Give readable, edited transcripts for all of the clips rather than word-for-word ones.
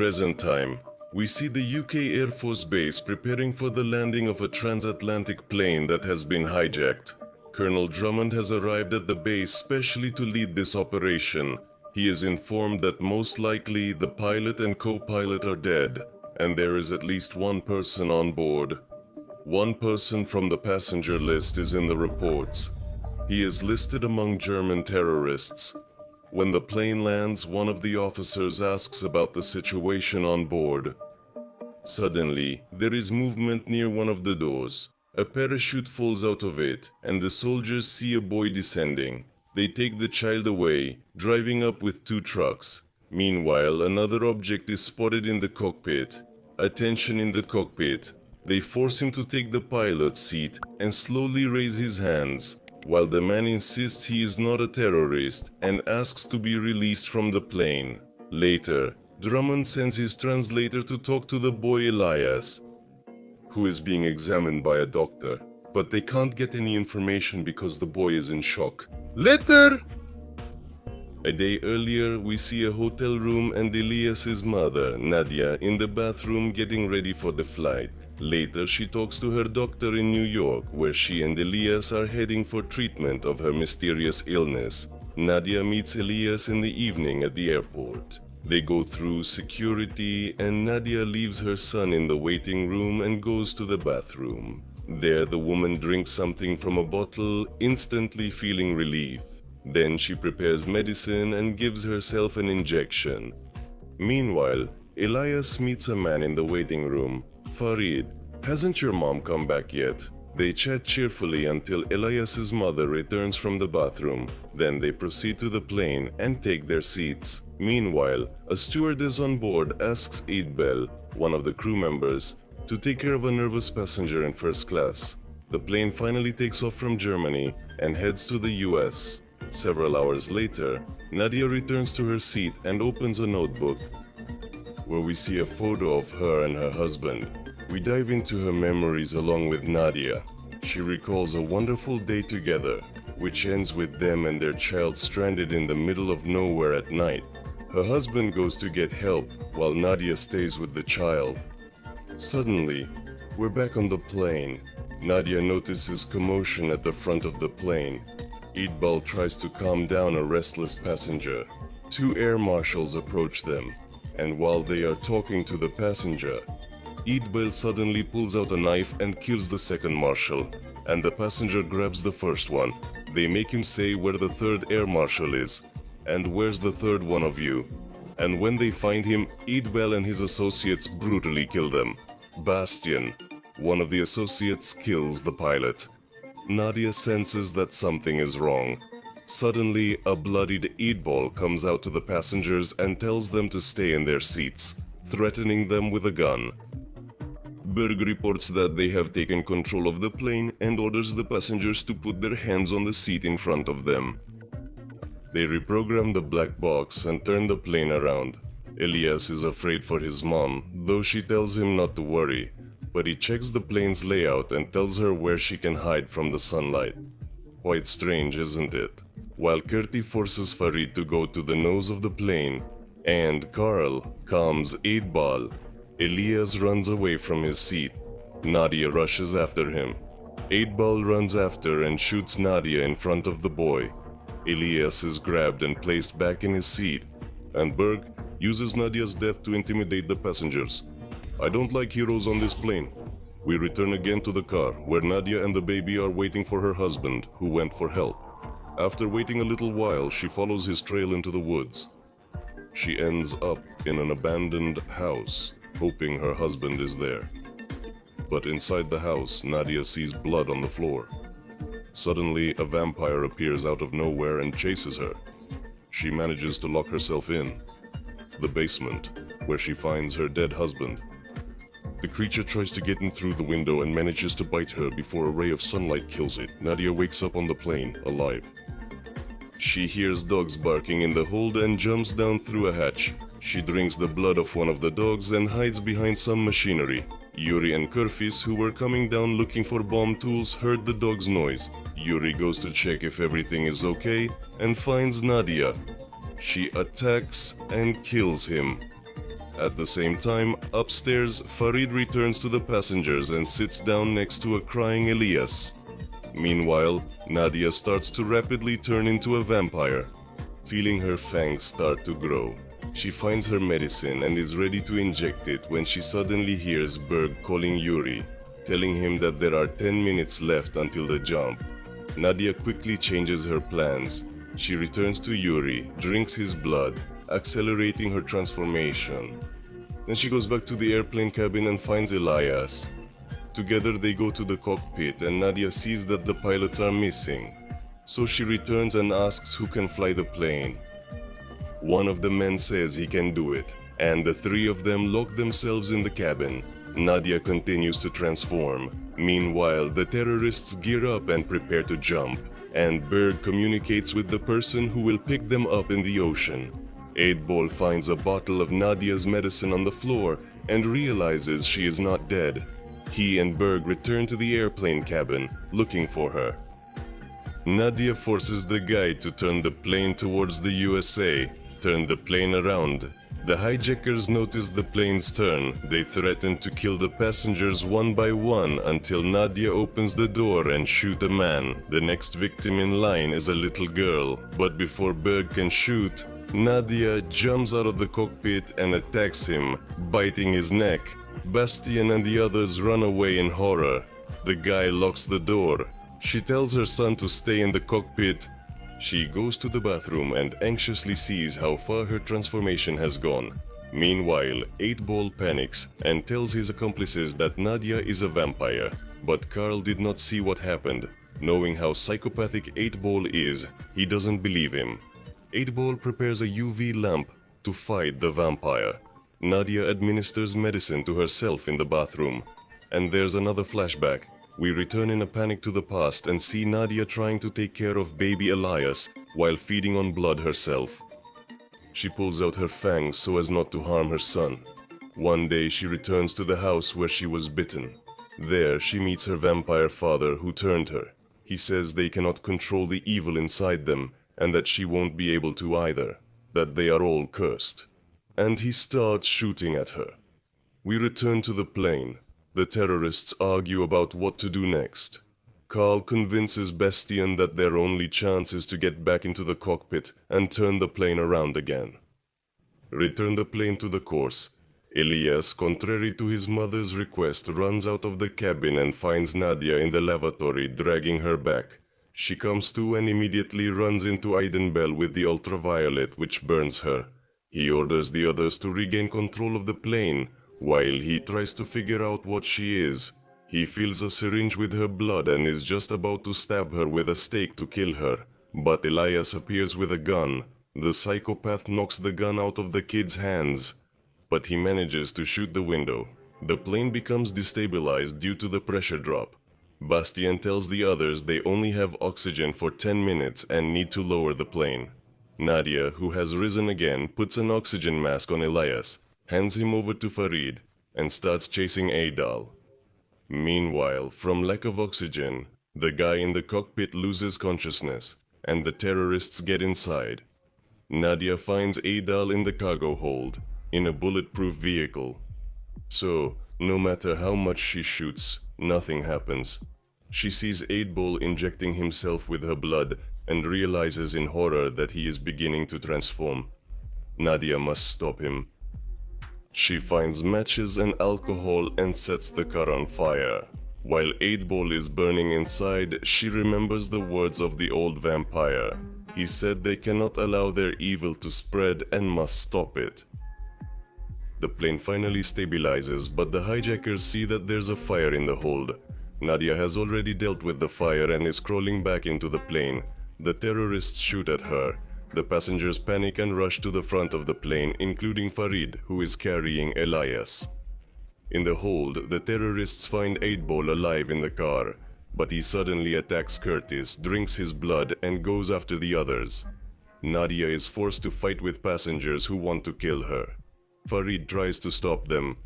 Present time. We see the UK Air Force Base preparing for the landing of a transatlantic plane that has been hijacked. Colonel Drummond has arrived at the base specially to lead this operation. He is informed that most likely the pilot and co-pilot are dead, and there is at least one person on board. One person from the passenger list is in the reports. He is listed among German terrorists. When the plane lands, one of the officers asks about the situation on board. Suddenly, there is movement near one of the doors. A parachute falls out of it, and the soldiers see a boy descending. They take the child away, driving up with 2 trucks. Meanwhile, another object is spotted in the cockpit. Attention in the cockpit. They force him to take the pilot's seat and slowly raise his hands, while the man insists he is not a terrorist and asks to be released from the plane. Later, Drummond sends his translator to talk to the boy Elias, who is being examined by a doctor, but they can't get any information because the boy is in shock. Later! A day earlier, we see a hotel room and Elias's mother, Nadia, in the bathroom getting ready for the flight. Later, she talks to her doctor in New York, where she and Elias are heading for treatment of her mysterious illness. Nadia meets Elias in the evening at the airport. They go through security, and Nadia leaves her son in the waiting room and goes to the bathroom. There, the woman drinks something from a bottle, instantly feeling relief. Then she prepares medicine and gives herself an injection. Meanwhile, Elias meets a man in the waiting room. Farid, hasn't your mom come back yet? They chat cheerfully until Elias's mother returns from the bathroom. Then they proceed to the plane and take their seats. Meanwhile, a stewardess on board asks Eidbel, one of the crew members, to take care of a nervous passenger in first class. The plane finally takes off from Germany and heads to the US. Several hours later, Nadia returns to her seat and opens a notebook, where we see a photo of her and her husband. We dive into her memories along with Nadia. She recalls a wonderful day together, which ends with them and their child stranded in the middle of nowhere at night. Her husband goes to get help, while Nadia stays with the child. Suddenly, we're back on the plane. Nadia notices commotion at the front of the plane. Eidbal tries to calm down a restless passenger. 2 air marshals approach them, and while they are talking to the passenger, Eidbal suddenly pulls out a knife and kills the second marshal, and the passenger grabs the first one. They make him say where the 3rd air marshal is, and where's the 3rd one of you. And when they find him, Eidbal and his associates brutally kill them. Bastian, one of the associates, kills the pilot. Nadia senses that something is wrong. Suddenly, a bloodied Eidbal comes out to the passengers and tells them to stay in their seats, threatening them with a gun. Berg reports that they have taken control of the plane and orders the passengers to put their hands on the seat in front of them. They reprogram the black box and turn the plane around. Elias is afraid for his mom, though she tells him not to worry, but he checks the plane's layout and tells her where she can hide from the sunlight. Quite strange, isn't it? While Kurti forces Farid to go to the nose of the plane, and Carl calms Eidbal, Elias runs away from his seat. Nadia rushes after him. Eidbal runs after and shoots Nadia in front of the boy. Elias is grabbed and placed back in his seat, and Berg uses Nadia's death to intimidate the passengers. I don't like heroes on this plane. We return again to the car, where Nadia and the baby are waiting for her husband, who went for help. After waiting a little while, she follows his trail into the woods. She ends up in an abandoned house, hoping her husband is there. But inside the house, Nadia sees blood on the floor. Suddenly, a vampire appears out of nowhere and chases her. She manages to lock herself in the basement, where she finds her dead husband. The creature tries to get in through the window and manages to bite her before a ray of sunlight kills it. Nadia wakes up on the plane, alive. She hears dogs barking in the hold and jumps down through a hatch. She drinks the blood of one of the dogs and hides behind some machinery. Yuri and Kurfis, who were coming down looking for bomb tools, heard the dog's noise. Yuri goes to check if everything is okay and finds Nadia. She attacks and kills him. At the same time, upstairs, Farid returns to the passengers and sits down next to a crying Elias. Meanwhile, Nadia starts to rapidly turn into a vampire. Feeling her fangs start to grow, she finds her medicine and is ready to inject it when she suddenly hears Berg calling Yuri, telling him that there are 10 minutes left until the jump. Nadia quickly changes her plans. She returns to Yuri, drinks his blood, accelerating her transformation. Then she goes back to the airplane cabin and finds Elias. Together they go to the cockpit and Nadia sees that the pilots are missing. So she returns and asks who can fly the plane. One of the men says he can do it, and the three of them lock themselves in the cabin. Nadia continues to transform. Meanwhile, the terrorists gear up and prepare to jump, and Berg communicates with the person who will pick them up in the ocean. 8-Ball finds a bottle of Nadia's medicine on the floor and realizes she is not dead. He and Berg return to the airplane cabin, looking for her. Nadia forces the guide to turn the plane towards the USA, turn the plane around. The hijackers notice the plane's turn. They threaten to kill the passengers one by one until Nadia opens the door and shoots a man. The next victim in line is a little girl, but before Berg can shoot, Nadia jumps out of the cockpit and attacks him, biting his neck. Bastien and the others run away in horror. The guy locks the door. She tells her son to stay in the cockpit. She goes to the bathroom and anxiously sees how far her transformation has gone. Meanwhile, 8-Ball panics and tells his accomplices that Nadia is a vampire. But Carl did not see what happened. Knowing how psychopathic 8-Ball is, he doesn't believe him. 8-Ball prepares a UV lamp to fight the vampire. Nadia administers medicine to herself in the bathroom. And there's another flashback. We return in a panic to the past and see Nadia trying to take care of baby Elias while feeding on blood herself. She pulls out her fangs so as not to harm her son. One day she returns to the house where she was bitten. There she meets her vampire father who turned her. He says they cannot control the evil inside them and that she won't be able to either, that they are all cursed. And he starts shooting at her. We return to the plane. The terrorists argue about what to do next. Carl convinces Bastien that their only chance is to get back into the cockpit and turn the plane around again. Return the plane to the course. Elias, contrary to his mother's request, runs out of the cabin and finds Nadia in the lavatory, dragging her back. She comes to and immediately runs into Aidenbell with the ultraviolet, which burns her. He orders the others to regain control of the plane, while he tries to figure out what she is. He fills a syringe with her blood and is just about to stab her with a stake to kill her. But Elias appears with a gun. The psychopath knocks the gun out of the kid's hands, but he manages to shoot the window. The plane becomes destabilized due to the pressure drop. Bastien tells the others they only have oxygen for 10 minutes and need to lower the plane. Nadia, who has risen again, puts an oxygen mask on Elias, hands him over to Farid, and starts chasing Adal. Meanwhile, from lack of oxygen, the guy in the cockpit loses consciousness, and the terrorists get inside. Nadia finds Adal in the cargo hold, in a bulletproof vehicle. So, no matter how much she shoots, nothing happens. She sees 8-Ball injecting himself with her blood and realizes in horror that he is beginning to transform. Nadia must stop him. She finds matches and alcohol and sets the car on fire. While 8-Ball is burning inside, she remembers the words of the old vampire. He said they cannot allow their evil to spread and must stop it. The plane finally stabilizes, but the hijackers see that there's a fire in the hold. Nadia has already dealt with the fire and is crawling back into the plane. The terrorists shoot at her. The passengers panic and rush to the front of the plane, including Farid, who is carrying Elias. In the hold, the terrorists find 8-Ball alive in the car, but he suddenly attacks Curtis, drinks his blood, and goes after the others. Nadia is forced to fight with passengers who want to kill her. Farid tries to stop them.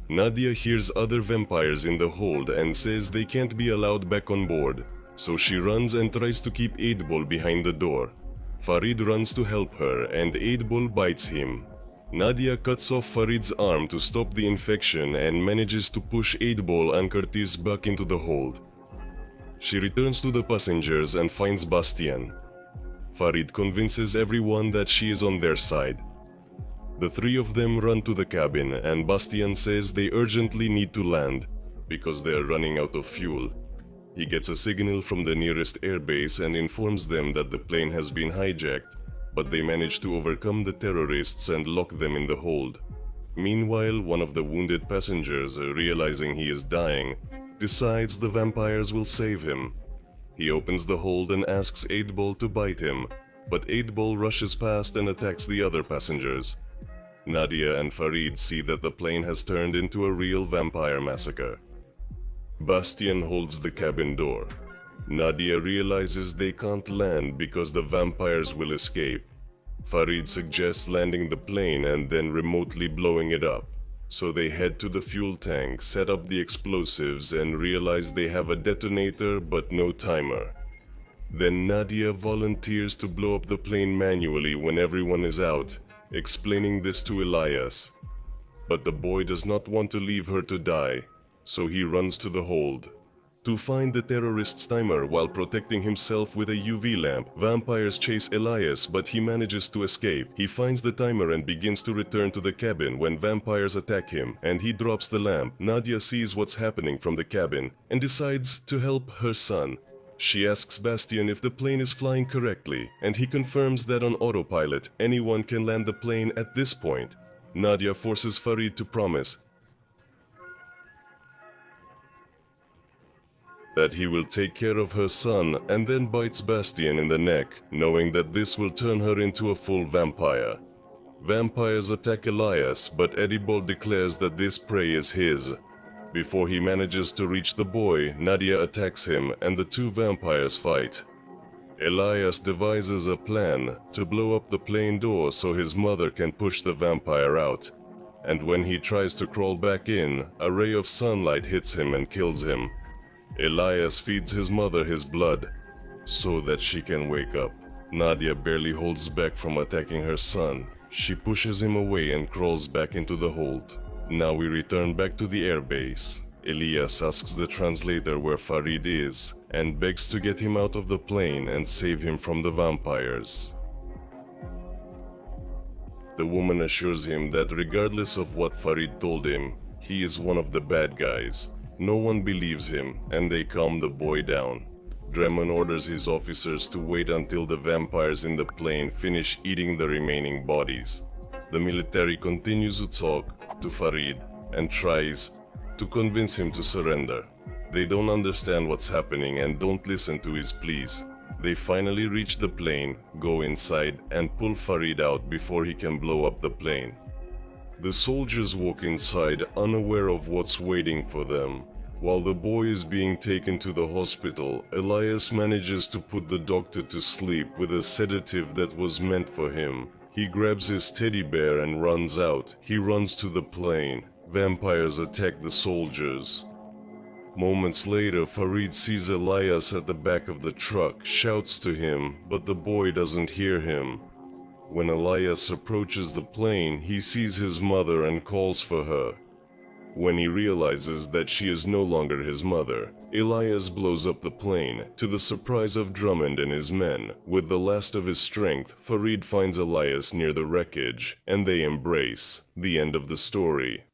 Nadia hears other vampires in the hold and says they can't be allowed back on board, so she runs and tries to keep 8-Ball behind the door. Farid runs to help her and 8-Ball bites him. Nadia cuts off Farid's arm to stop the infection and manages to push 8-Ball and Curtis back into the hold. She returns to the passengers and finds Bastian. Farid convinces everyone that she is on their side. The three of them run to the cabin and Bastian says they urgently need to land because they are running out of fuel. He gets a signal from the nearest airbase and informs them that the plane has been hijacked, but they manage to overcome the terrorists and lock them in the hold. Meanwhile, one of the wounded passengers, realizing he is dying, decides the vampires will save him. He opens the hold and asks 8-Ball to bite him, but 8-Ball rushes past and attacks the other passengers. Nadia and Farid see that the plane has turned into a real vampire massacre. Bastian holds the cabin door. Nadia realizes they can't land because the vampires will escape. Farid suggests landing the plane and then remotely blowing it up. So they head to the fuel tank, set up the explosives and realize they have a detonator but no timer. Then Nadia volunteers to blow up the plane manually when everyone is out, explaining this to Elias. But the boy does not want to leave her to die, so he runs to the hold. To find the terrorist's timer while protecting himself with a UV lamp, vampires chase Elias, but he manages to escape. He finds the timer and begins to return to the cabin when vampires attack him, and he drops the lamp. Nadia sees what's happening from the cabin and decides to help her son. She asks Bastian if the plane is flying correctly, and he confirms that on autopilot, anyone can land the plane at this point. Nadia forces Farid to promise that he will take care of her son and then bites Bastian in the neck, knowing that this will turn her into a full vampire. Vampires attack Elias, but 8-Ball declares that this prey is his. Before he manages to reach the boy, Nadia attacks him and the two vampires fight. Elias devises a plan to blow up the plane door so his mother can push the vampire out. And when he tries to crawl back in, a ray of sunlight hits him and kills him. Elias feeds his mother his blood so that she can wake up. Nadia barely holds back from attacking her son. She pushes him away and crawls back into the hold. Now we return back to the airbase. Elias asks the translator where Farid is and begs to get him out of the plane and save him from the vampires. The woman assures him that regardless of what Farid told him, he is one of the bad guys. No one believes him, and they calm the boy down. Drummond orders his officers to wait until the vampires in the plane finish eating the remaining bodies. The military continues to talk to Farid and tries to convince him to surrender. They don't understand what's happening and don't listen to his pleas. They finally reach the plane, go inside, and pull Farid out before he can blow up the plane. The soldiers walk inside unaware of what's waiting for them. While the boy is being taken to the hospital, Elias manages to put the doctor to sleep with a sedative that was meant for him. He grabs his teddy bear and runs out. He runs to the plane. Vampires attack the soldiers. Moments later, Farid sees Elias at the back of the truck, shouts to him, but the boy doesn't hear him. When Elias approaches the plane, he sees his mother and calls for her. When he realizes that she is no longer his mother, Elias blows up the plane, to the surprise of Drummond and his men. With the last of his strength, Farid finds Elias near the wreckage, and they embrace. The end of the story.